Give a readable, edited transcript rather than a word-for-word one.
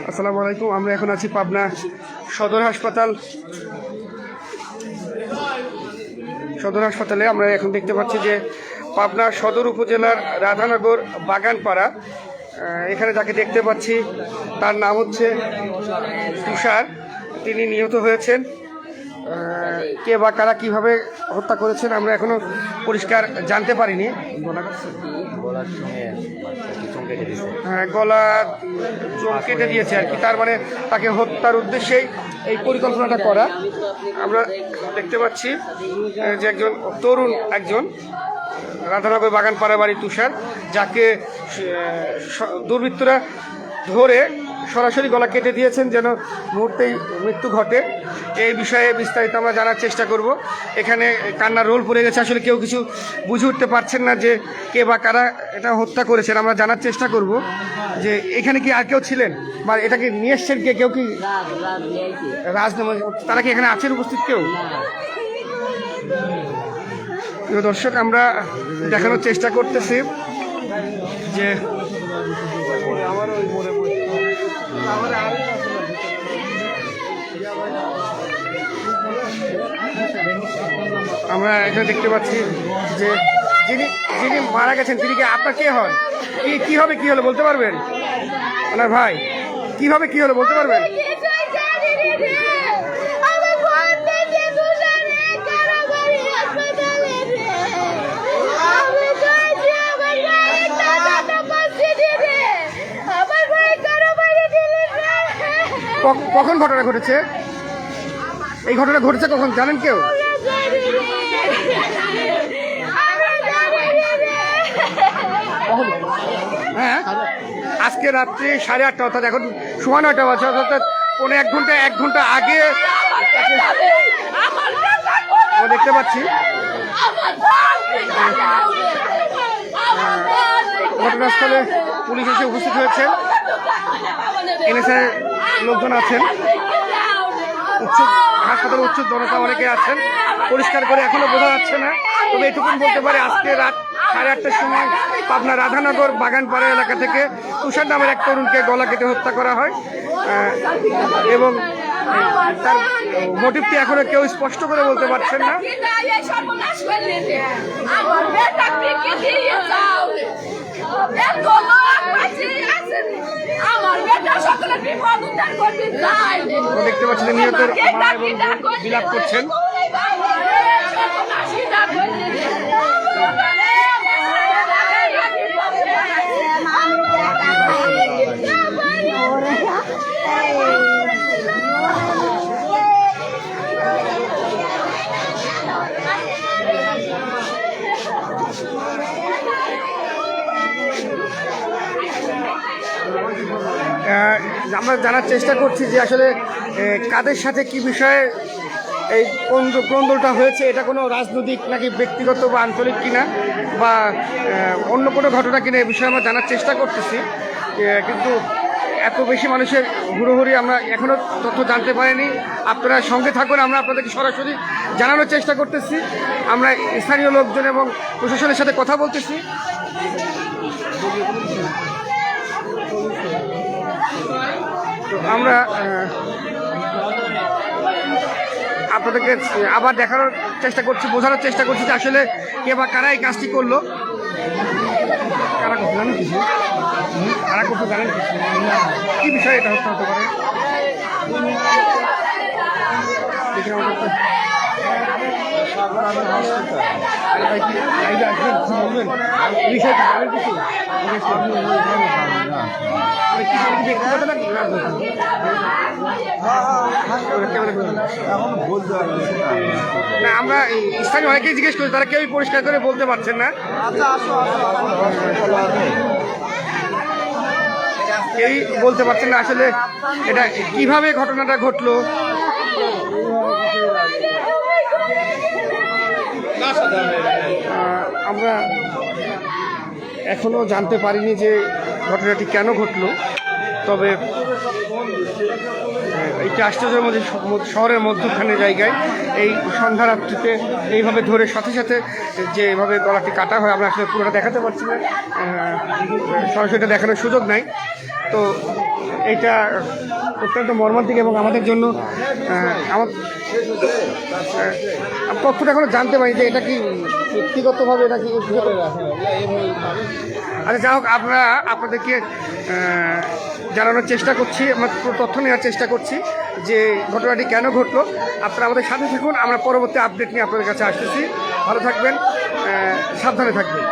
আসসালামু আলাইকুম। আমরা এখন আছি পাবনা সদর হাসপাতালে। আমরা এখন দেখতে পাচ্ছি যে পাবনা সদর উপজেলার রাধানগর বাগানপাড়া, এখানে যাকে দেখতে পাচ্ছি তার নাম হচ্ছে তুষার। তিনি নিহত হয়েছেন। কে বা কারা কীভাবে হত্যা করেছেন আমরা এখনো পরিষ্কার জানতে পারিনি। গলা চোখ কেটে দিয়েছে আর কি, তার মানে তাকে হত্যার উদ্দেশ্যেই এই পরিকল্পনাটা করা। আমরা দেখতে পাচ্ছি যে একজন তরুণ, রাধানগর বাগানপাড়া বাড়ি তুষার, যাকে দুর্বৃত্তরা ধরে সরাসরি গলা কেটে দিয়েছেন যেন মুহূর্তেই মৃত্যু ঘটে। এই বিষয়ে বিস্তারিত আমরা জানার চেষ্টা করব। এখানে কান্নার রোল পড়ে গেছে, আসলে কেউ কিছু বুঝে উঠতে পারছেন না যে কে বা কারা এটা হত্যা করেছেন। আমরা জানার চেষ্টা করব যে এখানে কি আর কেউ ছিলেন বা এটাকে নিয়ে এসছেন কে, কেউ কি তারা কি এখানে আছেন উপস্থিত কেউ? প্রিয় দর্শক, আমরা দেখানোর চেষ্টা করতেছি যে আমরা এখানে দেখতে পাচ্ছি যে যিনি মারা গেছেন তিনি কি আপনার কে হন? কিভাবে কি হলো বলতে পারবেন? ওনার ভাই কিভাবে কি হলো বলতে পারবেন? কখন ঘটনা ঘটেছে? এই ঘটনা ঘটেছে কখন জানেন কেউ? হ্যাঁ, আজকে রাত্রি 8:30, অর্থাৎ এখন সোয়া 9টা বাজে, অর্থাৎ পৌনে 1 ঘন্টা আগে আমরা দেখতে পাচ্ছি ঘটনাস্থলে পুলিশ এসে উপস্থিত হয়েছেন। এনএসআই লোকজন আছেন, হাসপাতালে উৎসুক জনতা অনেকে আছেন। পরিষ্কার করে এখনো বোঝা যাচ্ছে না, তবে এটুকুন বলতে পারে আজকে রাত 8:30টার সময় পাবনা রাধানগর বাগানপাড়া এলাকা থেকে তুষার নামের এক তরুণকে গলা কেটে হত্যা করা হয় এবং তার মোটিভটি এখনো কেউ স্পষ্ট করে বলতে পারছেন না। দেখতে পাচ্ছেন নিহতের মা এবং বোন বিলাপ করছেন। আমরা জানার চেষ্টা করছি যে আসলে কাদের সাথে কি বিষয়ে এই কোন্দলটা হয়েছে, এটা কোনো রাজনৈতিক নাকি ব্যক্তিগত বা আঞ্চলিক কিনা বা অন্য কোনো ঘটনা কিনা, এই বিষয়ে আমরা জানার চেষ্টা করতেছি। কিন্তু এত বেশি মানুষের হুড়োহুড়ি আমরা এখনও তথ্য জানতে পারিনি। আপনারা সঙ্গে থাকুন, আমরা আপনাদেরকে সরাসরি জানানোর চেষ্টা করতেছি। আমরা স্থানীয় লোকজন এবং প্রশাসনের সাথে কথা বলতেছি। আমরা আপনাদেরকে আবার দেখানোর চেষ্টা করছি, বোঝানোর চেষ্টা করছি যে আসলে কে বা কারা এই কাজটি করলো। কারা করতে জানেন কিছু? কারা করতে জানেন কিছু? কি বিষয়ে এটা হত্যা হতে পারে? না, আমরা স্থানীয় অনেকেই জিজ্ঞেস করি, তারা কেউই পরিষ্কার করে বলতে পারছেন না। কেউই বলতে পারছেন না আসলে এটা কিভাবে ঘটনাটা ঘটলো। আমরা এখনো জানতে পারিনি যে ঘটনাটি কেন ঘটলো, তবে একটি আশ্চর্যের মধ্যে শহরের মধ্যখানে জায়গায় এই সন্ধ্যা রাত্রিতে এইভাবে ধরে সাথে সাথে যে এভাবে গলাটি কাটা হয়, আমরা আসলে পুরোটা দেখাতে পারছি না, সরাসরি দেখানোর সুযোগ নাই। তো এইটা অত্যন্ত মর্মান্তিক এবং আমাদের জন্য আমার তথ্যটা এখনো জানতে পারি যে এটা কি ব্যক্তিগতভাবে নাকি আচ্ছা যা হোক আমরা আপনাদেরকে জানানোর চেষ্টা করছি, আমরা পুরো তথ্য নেওয়ার চেষ্টা করছি যে ঘটনাটি কেন ঘটলো। আপনারা আমাদের সাথে থাকুন, আমরা পরবর্তী আপডেট নিয়ে আপনাদের কাছে আসতেছি। ভালো থাকবেন, সাবধানে থাকবেন।